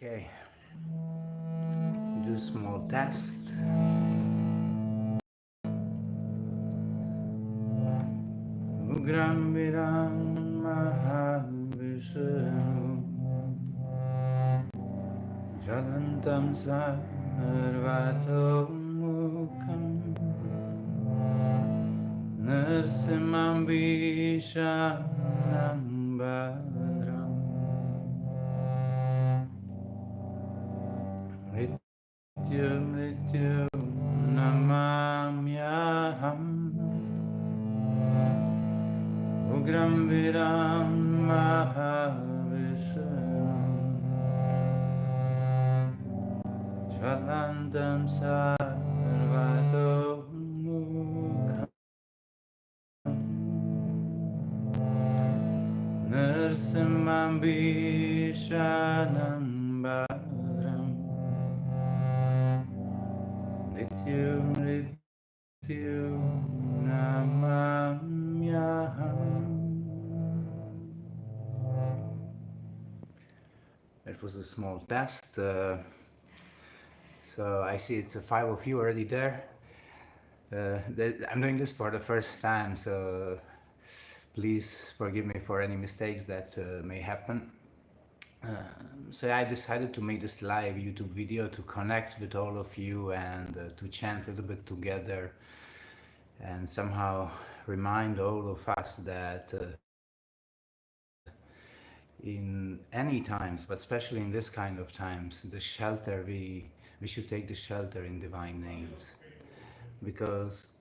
Okay, do a small test. Ugram Viram Mahavishnu Jalantam Sarvatomukam Narsimam Vishanam Bhadram Mrityum Mrityum Namamyaham Ugram Viram Mahavishnu Jalantam Sarvatomukam Narsimam Vishanam Bhadram Nityum Nityum Namamyaham. It was a small test. So I see it's 5 of you already there. I'm doing this for the first time, so please forgive me for any mistakes that may happen. So I decided to make this live YouTube video to connect with all of you and to chant a little bit together and somehow remind all of us that in any times, but especially in this kind of times, the shelter, we should take the shelter in divine names, because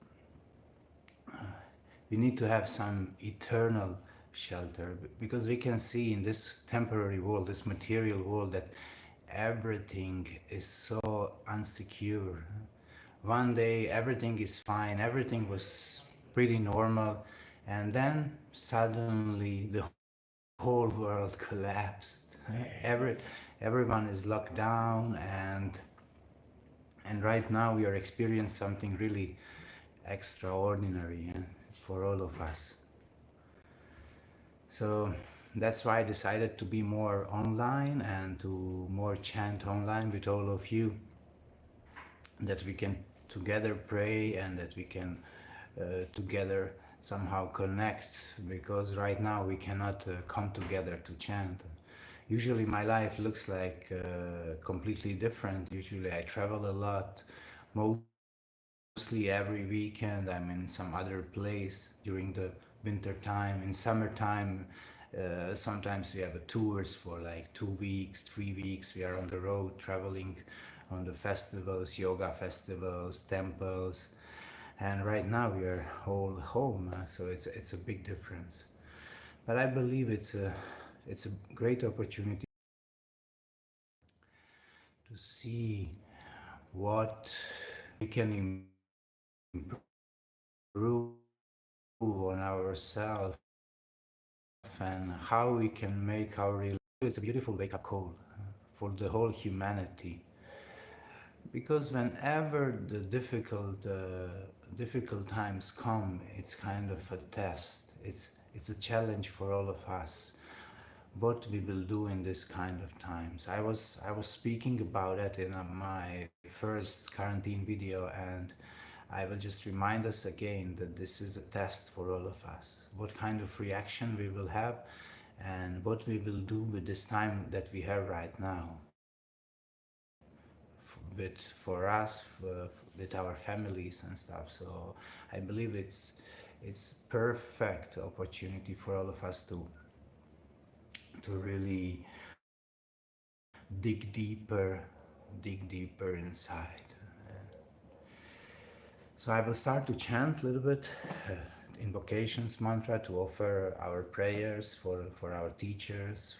we need to have some eternal shelter, because we can see in this temporary world, this material world, that everything is so unsecure. One day everything is fine, everything was pretty normal, and then suddenly the whole world collapsed. Everyone is locked down, and right now we are experiencing something really extraordinary for all of us. So that's why I decided to be more online and to more chant online with all of you, that we can together pray and that we can together somehow connect, because right now we cannot come together to chant. Usually my life looks like completely different. Usually I travel a lot. Mostly every weekend I'm in some other place during the winter time. In summertime, sometimes we have tours for like 2 weeks, 3 weeks. We are on the road traveling on the festivals, yoga festivals, temples. And right now we are all home, so it's a big difference. But I believe it's a great opportunity to see what we can improve on ourselves and how we can make our real. It's a beautiful wake-up call for the whole humanity, because whenever the difficult times come, it's kind of a test. It's a challenge for all of us, what we will do in this kind of times. I was speaking about it in my first quarantine video, and I will just remind us again that this is a test for all of us. What kind of reaction we will have and what we will do with this time that we have right now. For us, with our families and stuff. So I believe it's perfect opportunity for all of us to really dig deeper inside. So I will start to chant a little bit invocations mantra to offer our prayers for our teachers,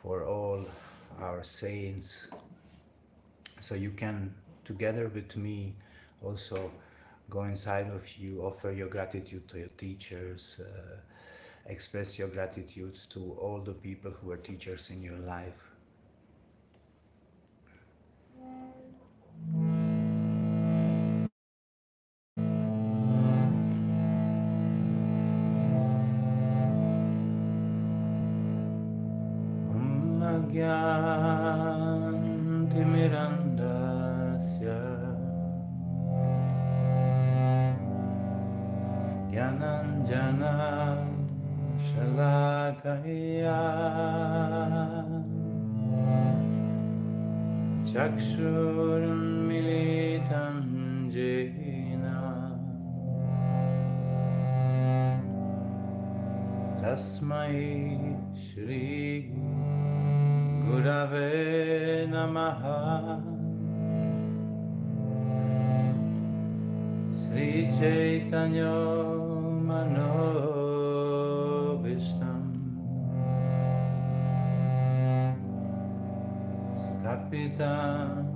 for all our saints. So you can, together with me, also go inside of you, offer your gratitude to your teachers, express your gratitude to all the people who are teachers in your life. Jnanatimirandasya Jnananjana Shalakaya Chakshurunmilitam Jena Tasmai Shri Gurave Namaha Sri Chaitanya Manobishtam Stapitam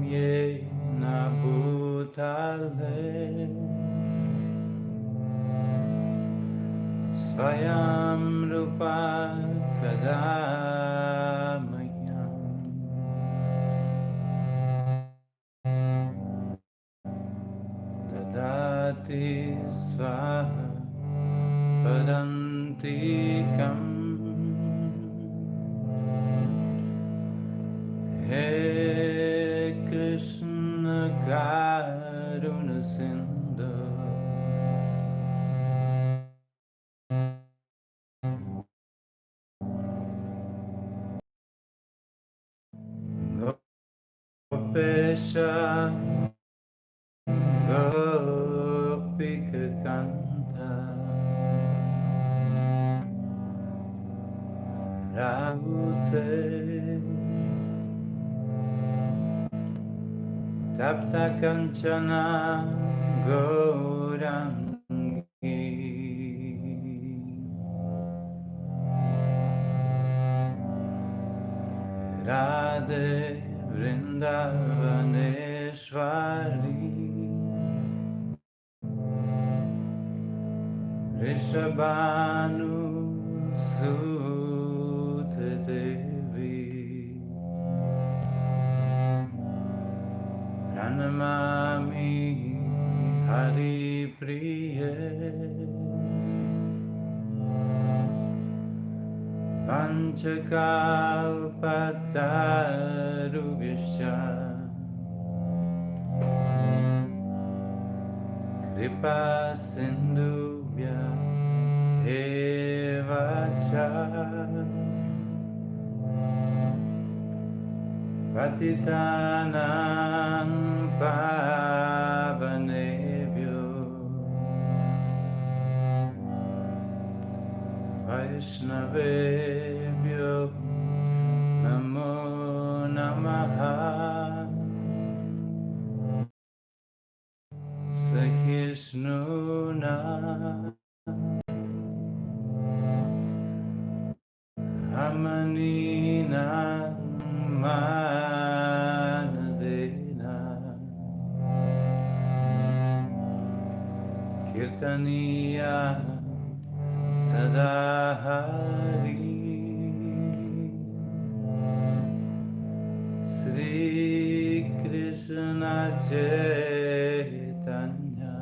Yena Bhutale Svayam Rupa Kadamayam Dadati Svaha Padantikam He Krishna Karuna Sindhu Gopesha Gopika Kanta Rahute Tapta Kanchana Gaurangi Radhe Vrindavaneshwari Rishabhanu Sute Devi Pranamami Hari Priye Panchakalpatarubhishya Kripa Sindhubhya Evacha Patitanam Pavanebhyo Vaishnavebhyo Namo Namaha Sahishnuna Amanina Manadena Kirtaniya Sadahari Sri Krishna Chaitanya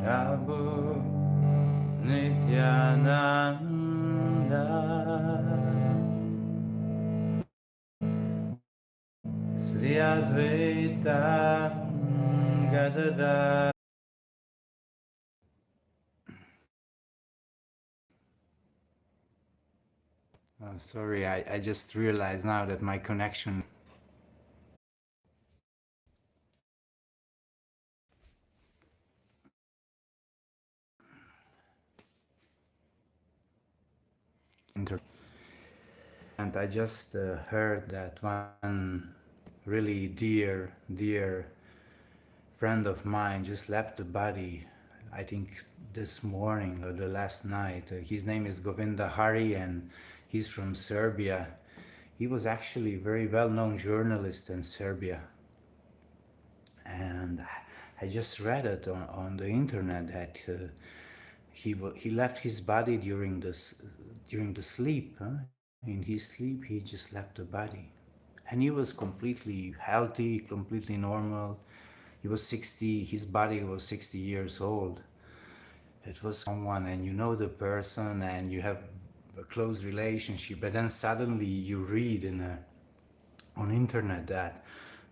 Prabhu Nityananda Sri Advaita Gadada. Oh, sorry, I just realized now that my connection inter and I just heard that one really dear friend of mine just left the body. I think this morning or the last night. His name is Govinda Hari, and he's from Serbia. He was actually a very well-known journalist in Serbia, and I just read it on the internet that he left his body during the sleep. Huh? In his sleep, he just left the body, and he was completely healthy, completely normal. He was 60. His body was 60 years old, it was someone, and you know the person and you have a close relationship, but then suddenly you read on internet that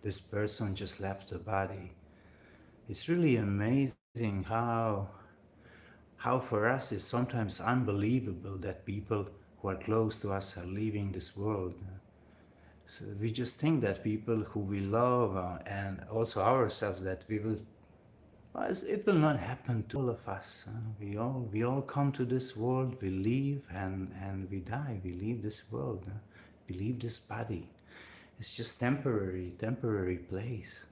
this person just left the body. It's really amazing how for us it's sometimes unbelievable that people who are close to us are leaving this world. So we just think that people who we love and also ourselves, that we will, it will not happen to all of us. We all come to this world, we live, and we die. We leave this world. We leave this body. It's just temporary place.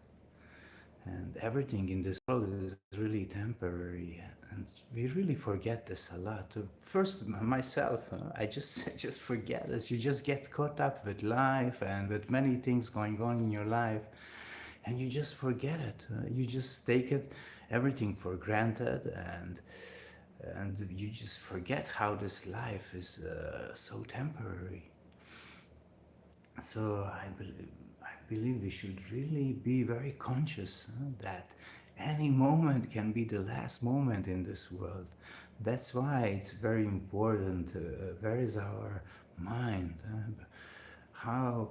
And everything in this world is really temporary, and we really forget this a lot. First, myself, I just I just forget this. You just get caught up with life and with many things going on in your life, and you just forget it. You just take it everything for granted, and you just forget how this life is so temporary. So I believe we should really be very conscious that any moment can be the last moment in this world. That's why it's very important. Where is our mind? How,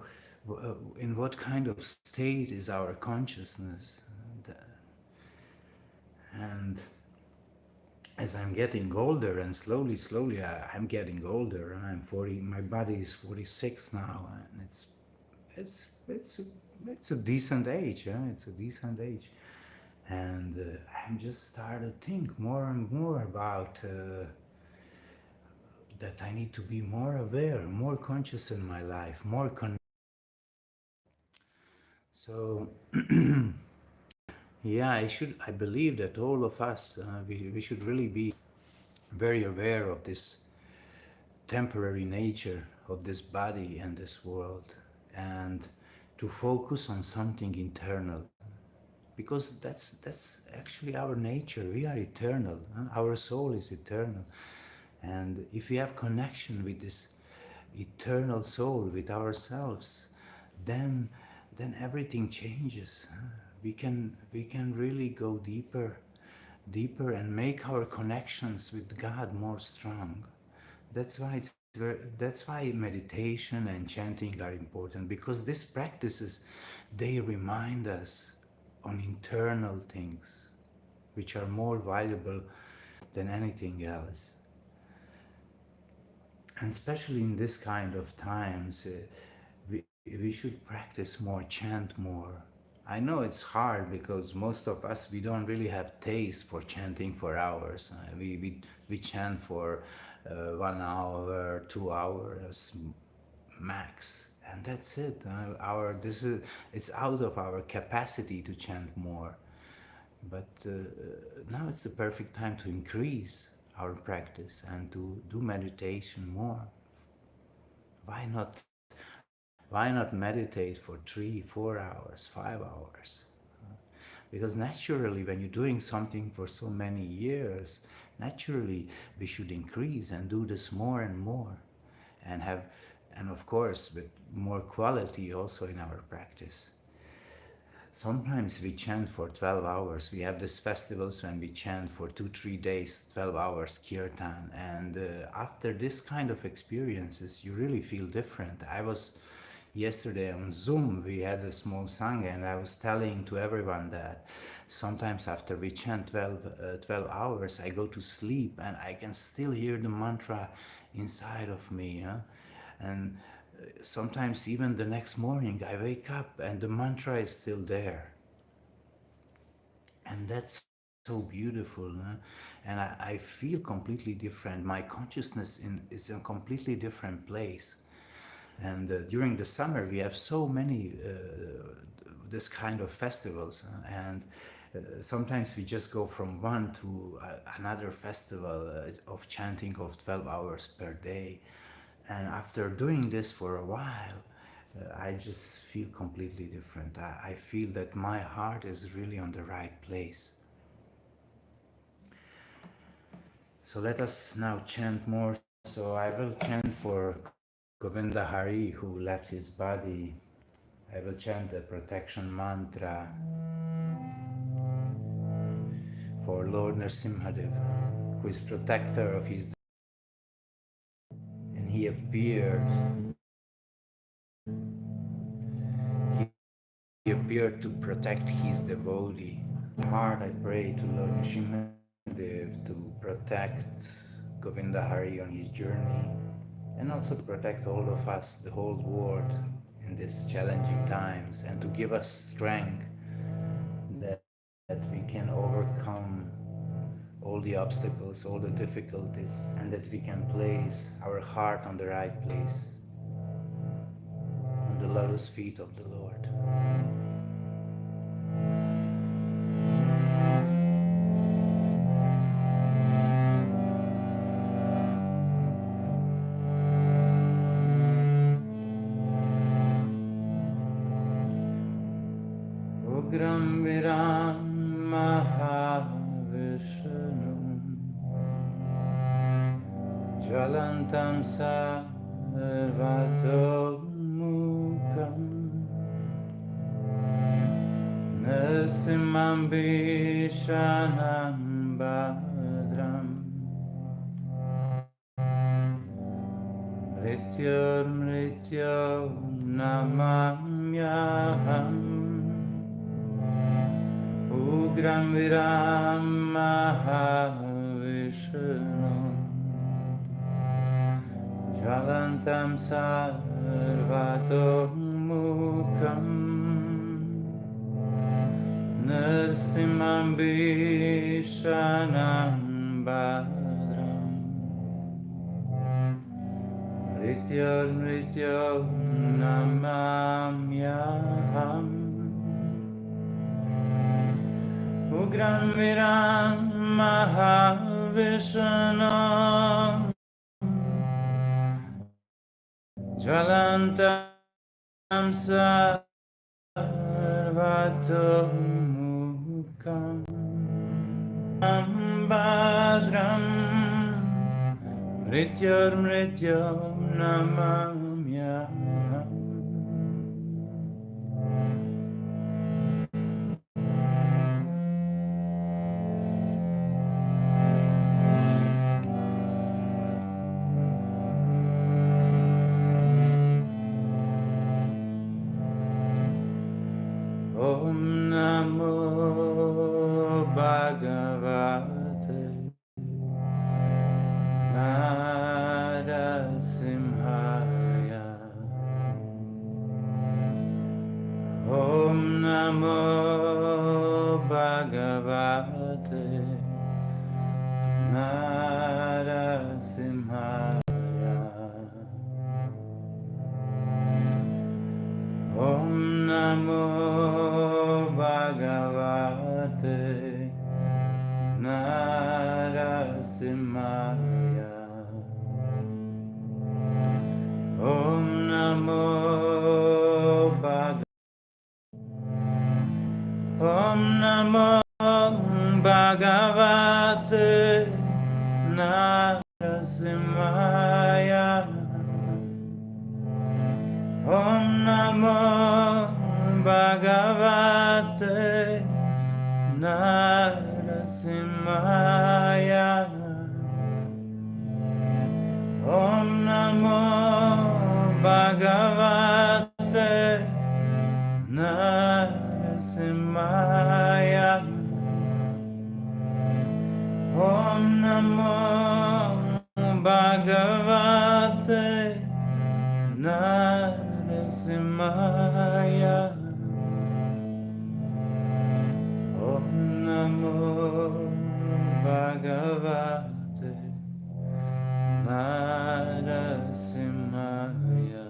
in what kind of state is our consciousness? And as I'm getting older, and slowly, I'm getting older. I'm 40. My body is 46 now, and it's it's a, it's a decent age. Yeah, it's a decent age, and I'm just started to think more and more about that I need to be more aware, more conscious in my life, more so yeah, I believe that all of us we should really be very aware of this temporary nature of this body and this world, and to focus on something internal, because that's actually our nature. We are eternal, our soul is eternal, and if we have connection with this eternal soul, with ourselves, then everything changes. We can really go deeper and make our connections with God more strong. That's why meditation and chanting are important, because these practices, they remind us on internal things which are more valuable than anything else. And especially in this kind of times, we should practice more, chant more. I know it's hard because most of us, we don't really have taste for chanting for hours. We chant for 1 hour, 2 hours max, and that's it. It's out of our capacity to chant more. But now it's the perfect time to increase our practice and to do meditation more. Why not? Why not meditate for 3, 4 hours, 5 hours? Because naturally, when you're doing something for so many years, naturally we should increase and do this more and more, and have, and of course, with more quality also in our practice. Sometimes we chant for 12 hours. We have these festivals when we chant for 2, 3 days, 12 hours Kirtan. And after this kind of experiences, you really feel different. I was yesterday on Zoom, we had a small Sangha, and I was telling to everyone that sometimes after we chant 12 hours, I go to sleep and I can still hear the mantra inside of me. And sometimes even the next morning I wake up and the mantra is still there, and that's so beautiful, and I feel completely different. My consciousness is in a completely different place. And during the summer we have so many this kind of festivals, and sometimes we just go from one to another festival of chanting of 12 hours per day. And after doing this for a while, I just feel completely different. I feel that my heart is really on the right place. So let us now chant more. So I will chant for Govinda Hari, who left his body. I will chant the protection mantra for Lord Nrsimhadev, who is protector of his, and he appeared. He appeared to protect his devotee. Heart, I pray to Lord Nrsimhadev to protect Govinda Hari on his journey, and also to protect all of us, the whole world, in these challenging times, and to give us strength that we can overcome all the obstacles, all the difficulties, and that we can place our heart on the right place, on the lotus feet of the Lord. Ugram Viram Mahavishnu Jvalantam Sarvatomukam Narasimham Vishanam Bhadram Mrityor Namamyaham Ugram Viram Mahavishnu Jvalantam Sarvatomukam Narasimham Vishanam Bhadram Mrityor Namamyaham Ugram Viram Mahavishnu Jvalantam Sarvatomukam Bhadram Mrityor Namamyaham Om Namo Bhagavate Narasimhaya Om Namo Bhagavate Narasimhaya Om Namo Bhagavate Narasimhaya Om Namo Om Namo Bhagavate Narasimhaya Om Namo Bhagavate Narasimhaya Om Namo Bhagavate Narasimhaya Om Namo Bhagavate Narasimhaya Om Namo Bhagavate Narasimhaya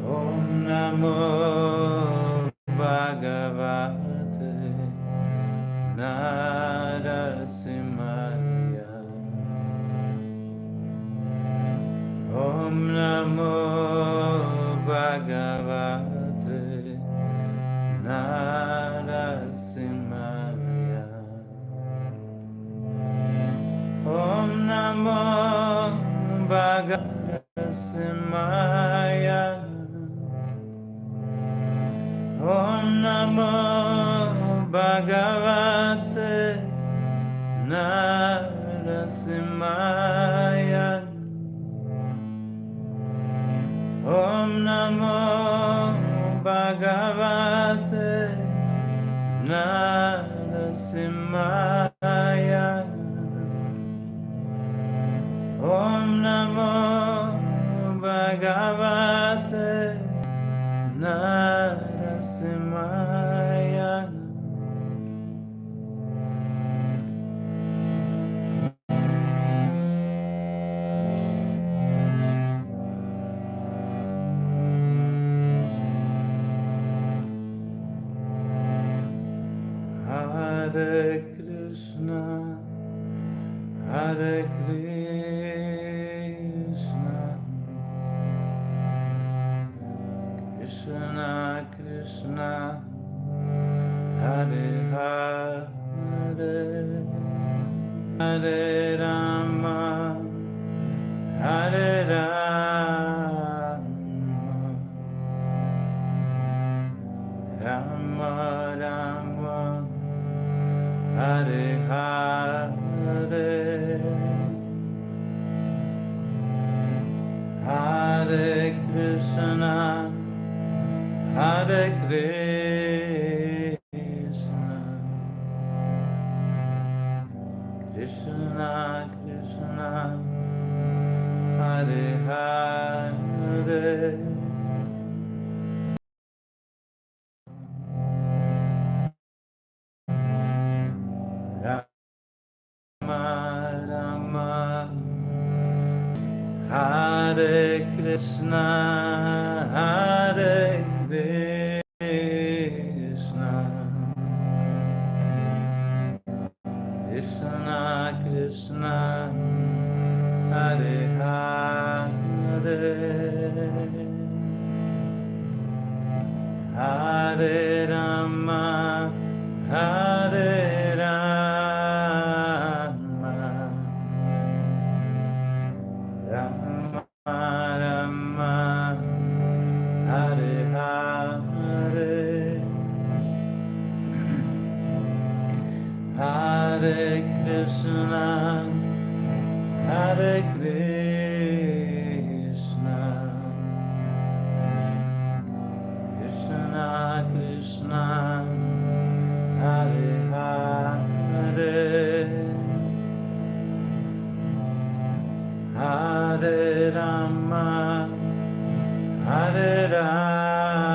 Om Namo Bhagavate Narasimhaya Om Namo Bhagavate Narasimhaya Om Namo Bhagavate Narasimhaya Om Namo Bhagavate Narasimhaya. Om Namo Bhagavate Narasimhaya. Om Namo Bhagavate Narasimhaya. Hare Krishna, Hare Krishna, Krishna Krishna, Hare Hare, Hare Rama, Hare Rama, Rama Rama, Hare Hare, Hare Krishna, Hare Krishna, Krishna Krishna, Hare Hare, Rama Rama, Hare Krishna, Hare Krishna, Krishna Krishna, Hare Hare, Hare Rama, Hare Rama, Rama Rama, Hare Hare, Hare Krishna, Hare Krishna, Krishna Krishna, Hare Hare, Hare Rama, Hare Rama,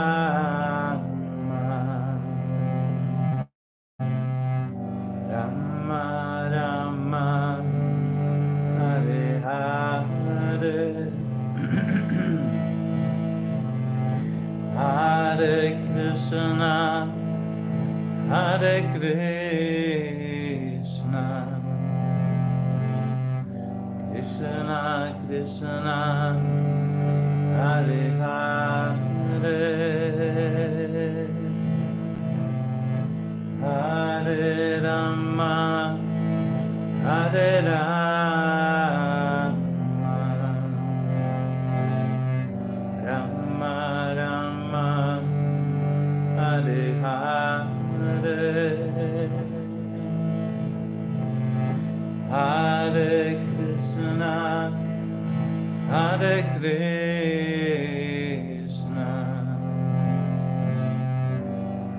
Rama Rama, Hare Hare, Hare Krishna, Hare Krishna, Krishna Krishna, Hare Hare, Hare Rama, Hare Rama, Rama Rama, Hare Hare, Hare Krishna, Hare Krishna,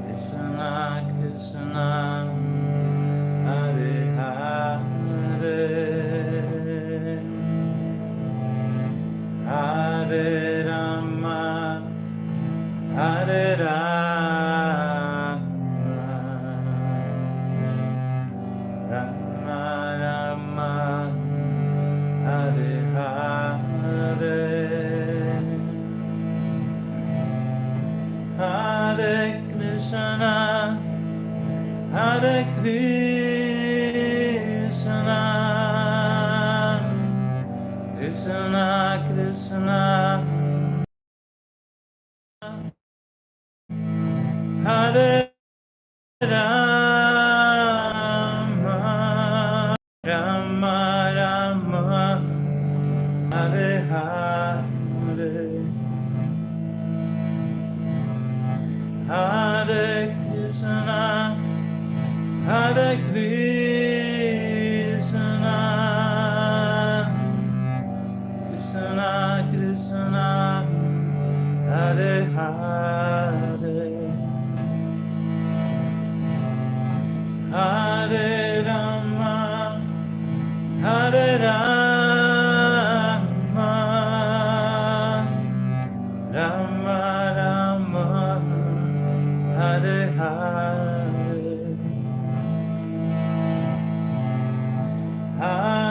Krishna Krishna, Hare Hare, Hare Rama, Hare Rama, Rama Rama, Hare Hare, Hare Krishna, Hare Krishna, Krishna Krishna, Hare Rama, Rama Rama, Hare Hare, Hare Krishna, Hare Krishna,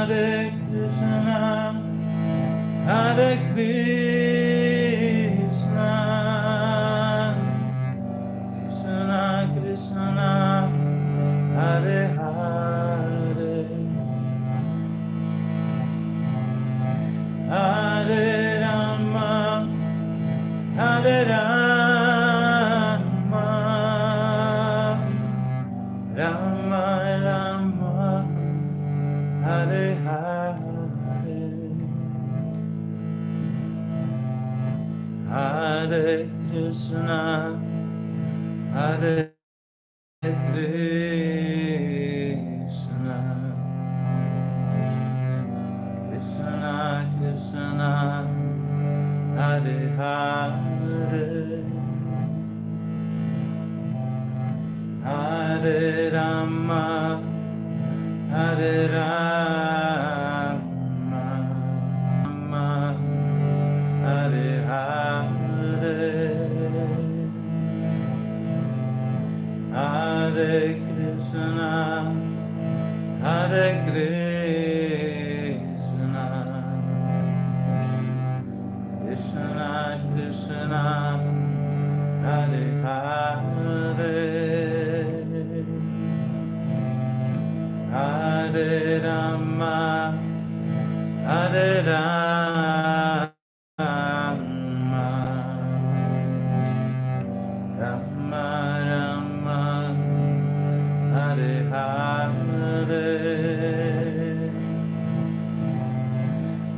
Hare Krishna, Krishna Krishna, Hare Hare, Hare Rama, Hare Rama, Rama Rama, Hare Hare, Hare Krishna, Hare Krishna, Krishna Krishna, Hare Hare, Hare Rama, Hare Rama, Rama, Hare Hare, Hare Krishna, Hare Krishna, Krishna Krishna, Hare Hare, Hare Rama, Hare Rama, Rama Rama, Hare Hare,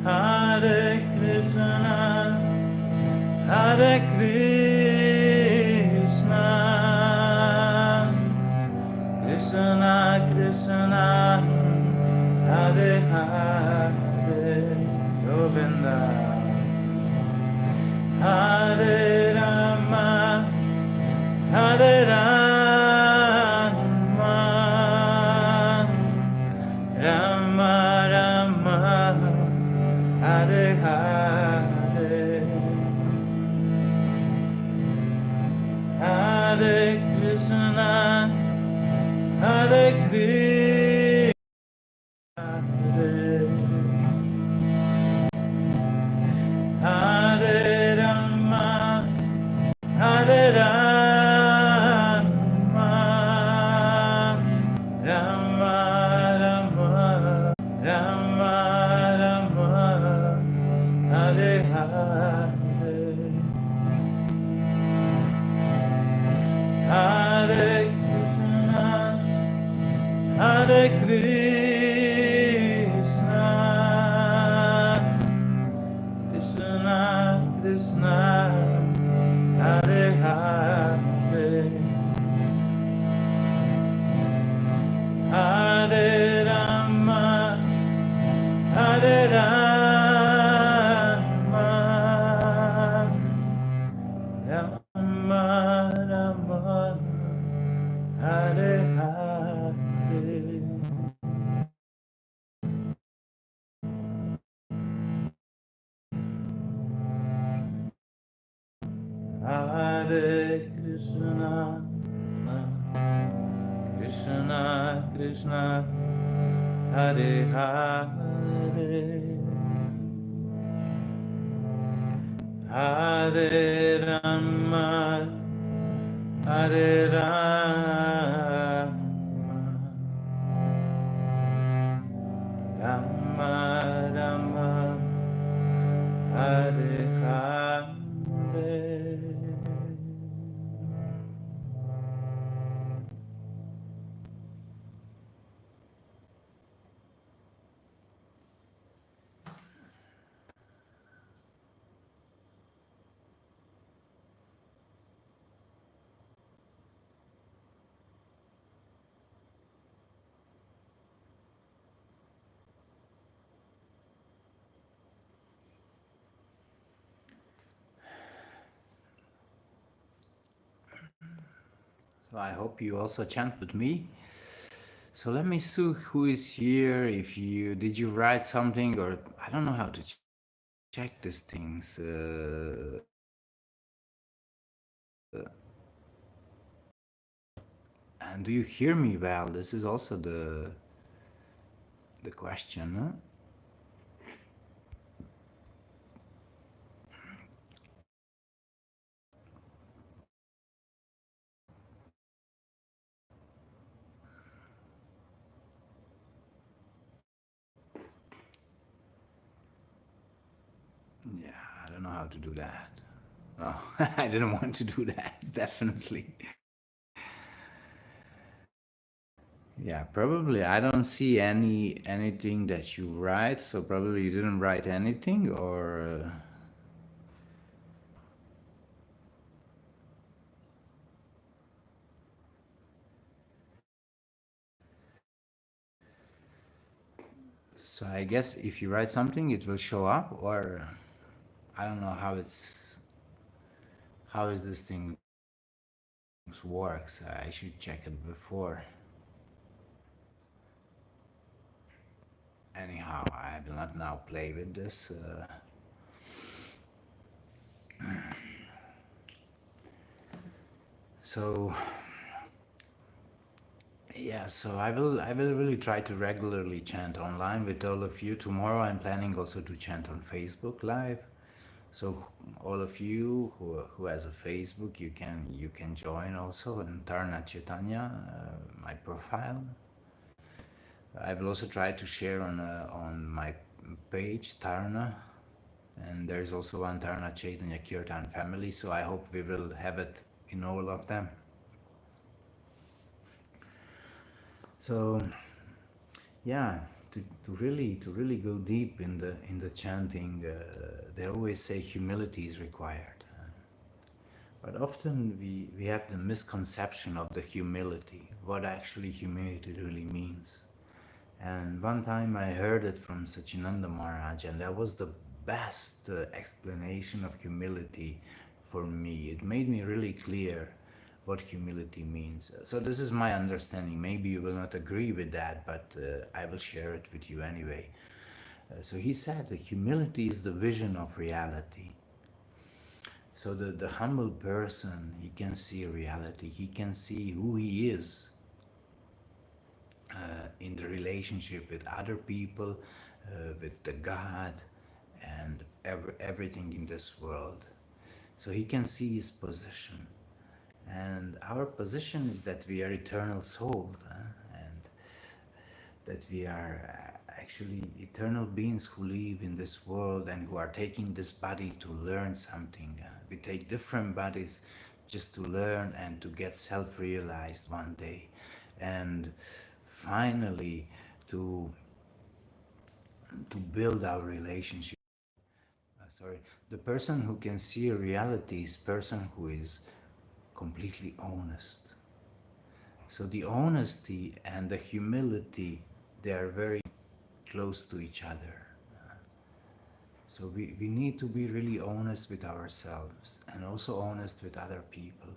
Hare Krishna, Hare Krishna, Krishna Krishna, Hare Hare, Govinda, Hare Rama, Hare Rama, Rama Rama, Hare Hare, Hare Krishna, Hare Krishna, Hare Rama, Hare Rama, Rama Rama, Rama Rama, Hare Hare, Hare Krishna, Hare Krishna, Krishna Krishna, Hare Hare, Hare Rama, Hare Rama, Rama Rama, Hare Hare, Hare Krishna, Krishna Krishna, Hare Hare, Hare Rama, Hare Rama, Rama Rama, Hare Hare. So I hope you also chant with me. So let me see who is here. If you did you write something, or I don't know how to check these things. And do you hear me well? This is also the question, huh? Yeah, I don't know how to do that. Oh, I didn't want to do that, definitely. Yeah, probably. I don't see anything that you write, so probably you didn't write anything, or so I guess if you write something, it will show up, or I don't know how is this thing works. I should check it before. Anyhow, I will not now play with this. So yeah, so I will really try to regularly chant online with all of you. Tomorrow I'm planning also to chant on Facebook Live. So all of you who has a Facebook, you can join also in Tarana Chaitanya, my profile. I will also try to share on my page Tarana, and there is also one Tarana Chaitanya Kirtan family. So I hope we will have it in all of them. So yeah, to really go deep in the chanting, they always say humility is required. But often we have the misconception of the humility, what actually humility really means. And one time I heard it from Sachinanda Maharaj, and that was the best explanation of humility for me. It made me really clear what humility means. So, this is my understanding. Maybe you will not agree with that, but I will share it with you anyway. So, he said that humility is the vision of reality. So the humble person, he can see reality, he can see who he is in the relationship with other people, with the God, and everything in this world. So he can see his position. And our position is that we are eternal soul, and that we are actually eternal beings who live in this world and who are taking this body to learn something. We take different bodies just to learn and to get self-realized one day, and finally to build our relationship. Sorry, the person who can see reality is person who is completely honest. So the honesty and the humility, they are very close to each other. So we need to be really honest with ourselves and also honest with other people.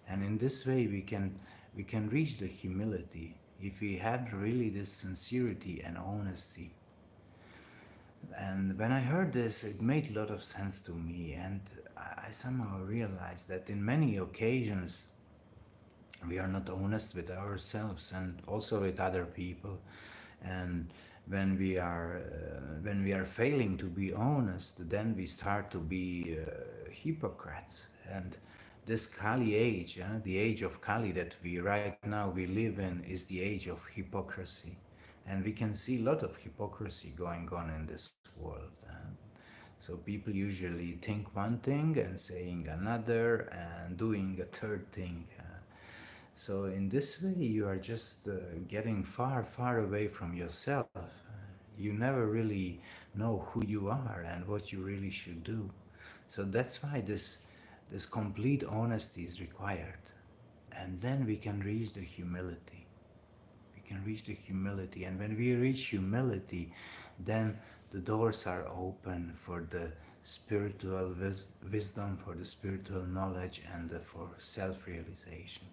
And in this way we can reach the humility if we have really this sincerity and honesty. And when I heard this, it made a lot of sense to me, and I somehow realized that in many occasions we are not honest with ourselves and also with other people. And when we are failing to be honest, then we start to be hypocrites. And this Kali age, the age of Kali that we right now we live in, is the age of hypocrisy. And we can see a lot of hypocrisy going on in this world. So people usually think one thing and saying another and doing a third thing. So in this way, you are just getting far, far away from yourself. You never really know who you are and what you really should do. So that's why this complete honesty is required, and then we can reach the humility. We can reach the humility, and when we reach humility, then the doors are open for the spiritual wisdom, for the spiritual knowledge, and for self-realization.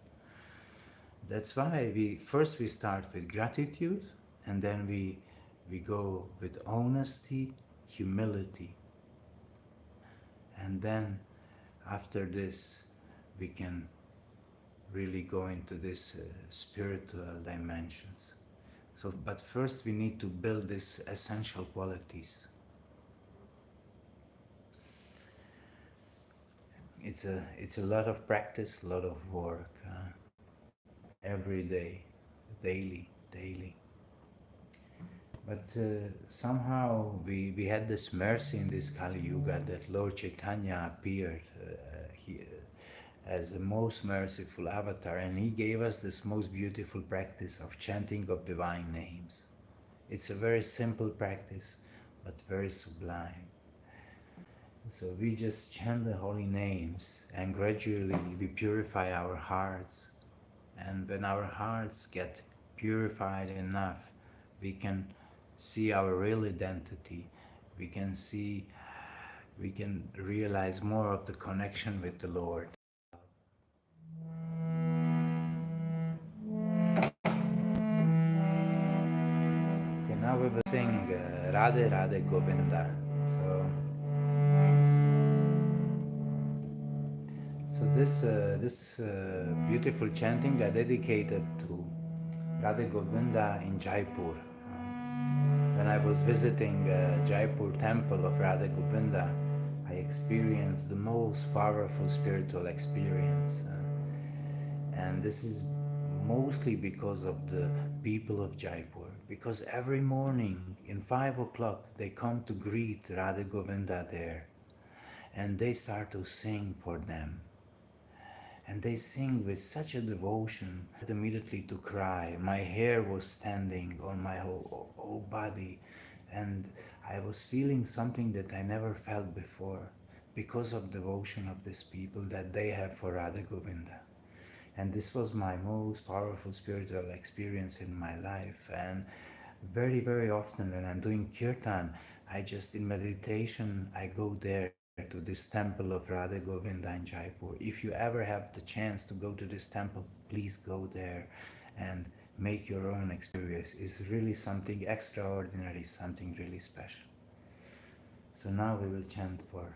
That's why we start with gratitude, and then we go with honesty, humility, and then after this we can really go into this spiritual dimensions. So, but first we need to build these essential qualities. It's a lot of practice, a lot of work, every day, daily. But somehow we had this mercy in this Kali Yuga that Lord Chaitanya appeared as the most merciful avatar, and he gave us this most beautiful practice of chanting of divine names. It's a very simple practice, but very sublime. So we just chant the holy names, and gradually we purify our hearts. And when our hearts get purified enough, we can see our real identity. We can see, we can realize more of the connection with the Lord. Okay, now we will sing Radhe Radhe Govinda. So this beautiful chanting I dedicated to Radhe Govinda in Jaipur. When I was visiting Jaipur temple of Radha Govinda, I experienced the most powerful spiritual experience. And this is mostly because of the people of Jaipur. Because every morning in 5 o'clock they come to greet Radha Govinda there, and they start to sing for them. And they sing with such a devotion. I had immediately to cry. My hair was standing on my whole body, and I was feeling something that I never felt before because of devotion of these people that they have for Radha Govinda. And this was my most powerful spiritual experience in my life. And very often when I'm doing Kirtan, I just in meditation, I go there to this temple of Radha Govinda in Jaipur. If you ever have the chance to go to this temple, please go there and make your own experience. It's really something extraordinary, something really special. So now we will chant for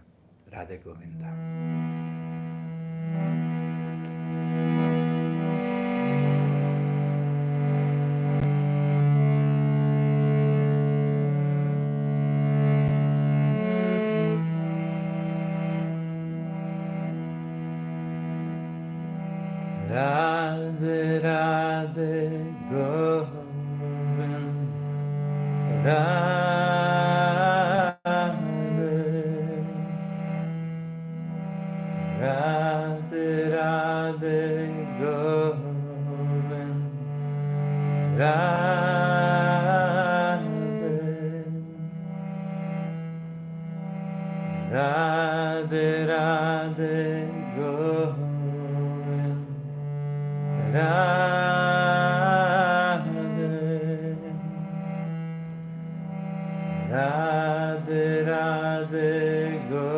Radha Govinda. Radhe Radhe Govind, Radhe Radhe Radhe Govind, Radhe Radhe Radhe Govind, Radhe Radhe Radhe Govind, Radhe Radhe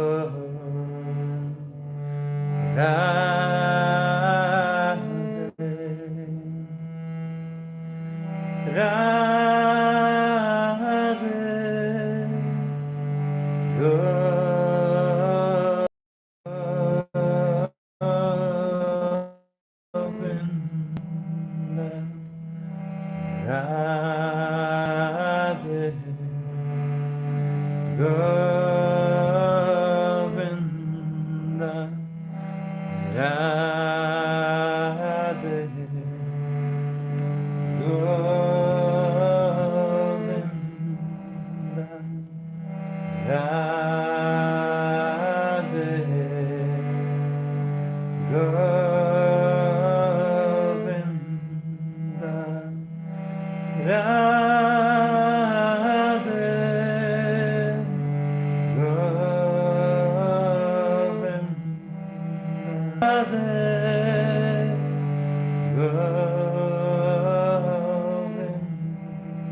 Govinda, Radhe Govinda, Radhe Govinda, Radhe Govinda, Radhe Govinda, Radhe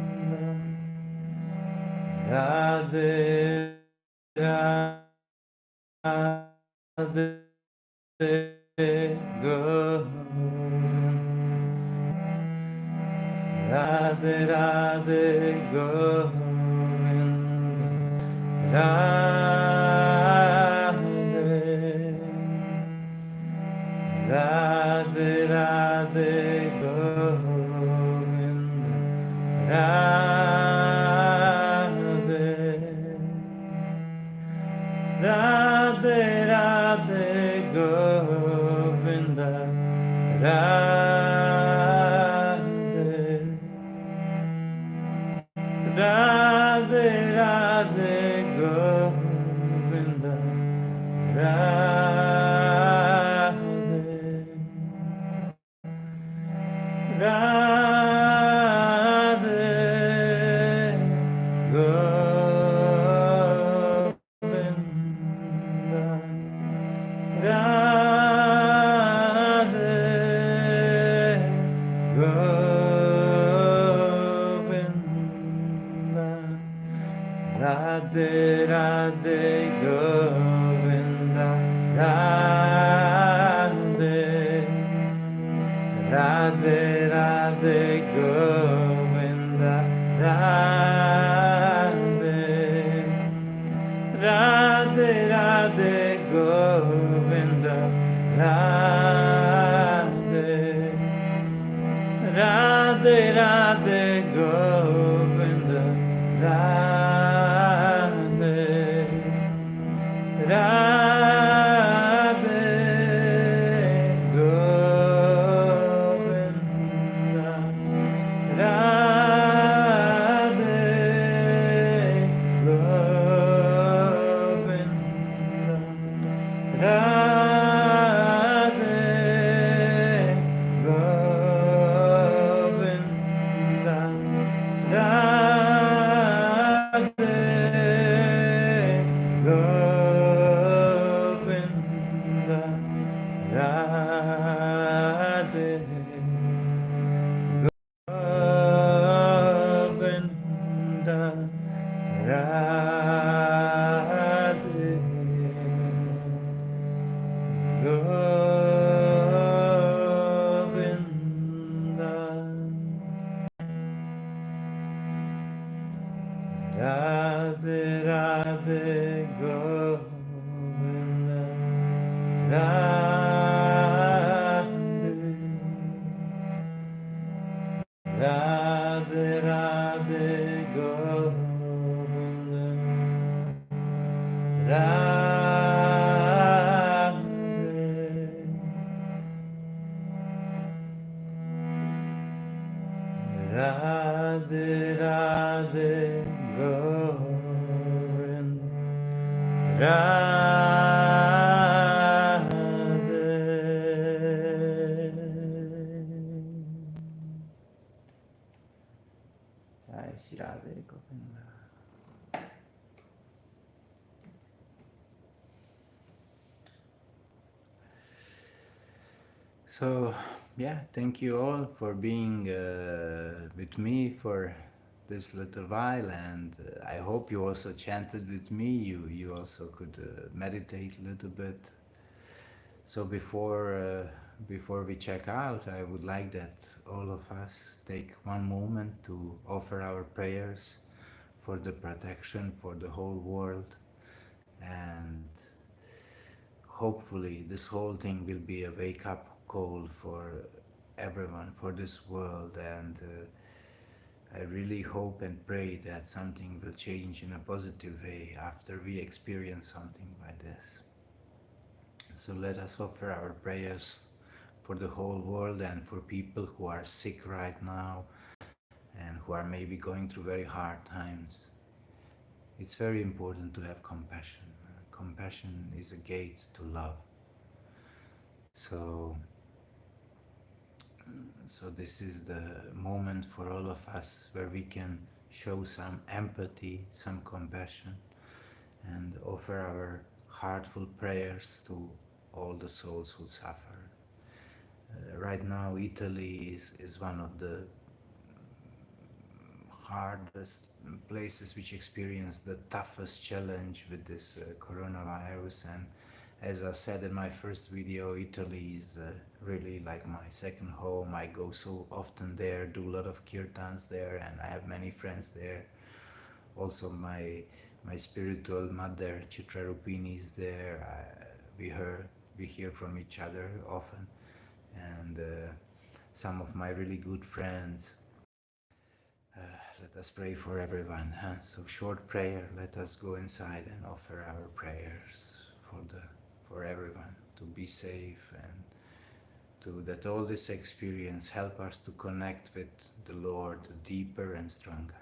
Govinda, Radhe Radhe Govinda, Radhe Radhe Govinda, Radhe Radhe Radhe Govinda, Radhe Radhe Govinda Radhe Radhe Radhe Govinda Radhe Radhe Govinda Radhe Govinda Radhe Radhe Govinda Radhe Radhe Radhe Govinda Radhe Radhe Radhe Govinda Radhe Radhe Radhe Govinda Radhe Radhe Govinda Radhe Govinda Radhe Govinda Radhe Govinda Radhe Govinda Radhe Govinda Radhe Radhe Govinda Radhe Radhe Radhe Govinda Radhe Radhe Govinda Jai Shri Radhe Govinda. So, yeah, thank you all for being with me for this little while, and I hope you also chanted with me. You also could meditate a little bit. So before we check out, I would like that all of us take one moment to offer our prayers for the protection for the whole world, and hopefully this whole thing will be a wake-up call for everyone, for this world, and I really hope and pray that something will change in a positive way after we experience something like this. So let us offer our prayers for the whole world and for people who are sick right now and who are maybe going through very hard times. It's very important to have compassion. Compassion is a gate to love. So this is the moment for all of us where we can show some empathy, some compassion, and offer our heartful prayers to all the souls who suffer. Right now, Italy is one of the hardest places which experience the toughest challenge with this coronavirus, and as I said in my first video, Italy is really like my second home. I go so often there, do a lot of kirtans there, and I have many friends there. Also my spiritual mother Chitra Rupini is there. We hear from each other often, and some of my really good friends Let us pray for everyone. Huh? So short prayer. Let us go inside and offer our prayers for everyone to be safe and to that all this experience help us to connect with the Lord deeper and stronger.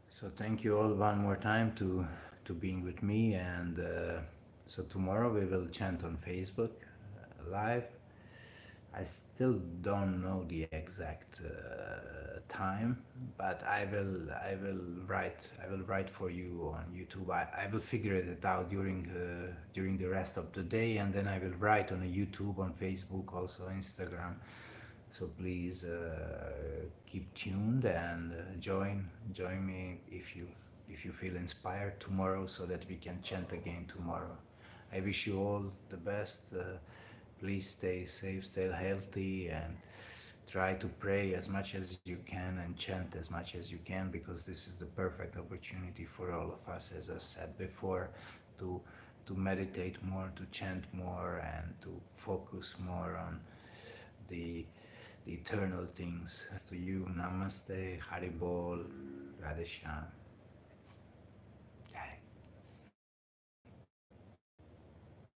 So thank you all one more time to being with me, and so tomorrow we will chant on Facebook live. I still don't know the exact time, but I will write for you on YouTube. I will figure it out during the rest of the day, and then I will write on a YouTube, on Facebook, also Instagram. So please keep tuned and join me if you feel inspired tomorrow, so that we can chant again tomorrow. I wish you all the best. Please stay safe, stay healthy, and try to pray as much as you can and chant as much as you can, because this is the perfect opportunity for all of us, as I said before, to meditate more, to chant more, and to focus more on the eternal things. To you, Namaste, Haribol, Radhe Shyam.